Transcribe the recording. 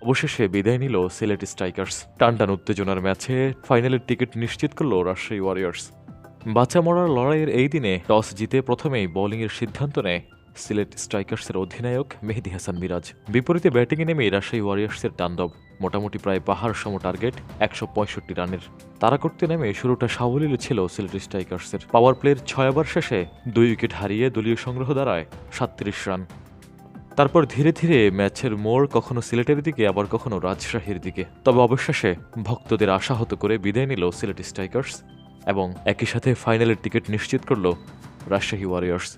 অবশেষে বিদায় নিল সিলেট স্ট্রাইকার্স। টানটান উত্তেজনার ম্যাচে ফাইনালের টিকিট নিশ্চিত করল রাজশাহী ওয়ারিয়র্স। বাঁচা মরার লড়াইয়ের এই দিনে টস জিতে প্রথমেই বোলিংয়ের সিদ্ধান্ত নেয় সিলেট স্ট্রাইকার্সের অধিনায়ক মেহেদী হাসান মিরাজ। বিপরীতে ব্যাটিংয়ে নেমেই রাজশাহী ওয়ারিয়র্সের তাণ্ডব। মোটামুটি প্রায় পাহাড় সম টার্গেট ১৬৫ রানের। তাড়া করতে নেমে শুরুটা সাবলীল ছিল সিলেট স্ট্রাইকার্সের। পাওয়ার প্লের ৬ ওভার শেষে ২ উইকেট হারিয়ে দলীয় সংগ্রহ দাঁড়ায় ৩৭ রান। তারপর ধীরে ধীরে ম্যাচের মোড় কখনো সিলেটের দিকে আবার কখনো রাজশাহীর দিকে। তবে অবশেষে ভক্তদের আশাহত করে বিদায় নিল সিলেট স্ট্রাইকার্স এবং একই সাথে ফাইনালের টিকিট নিশ্চিত করল রাজশাহী ওয়ারিয়র্স।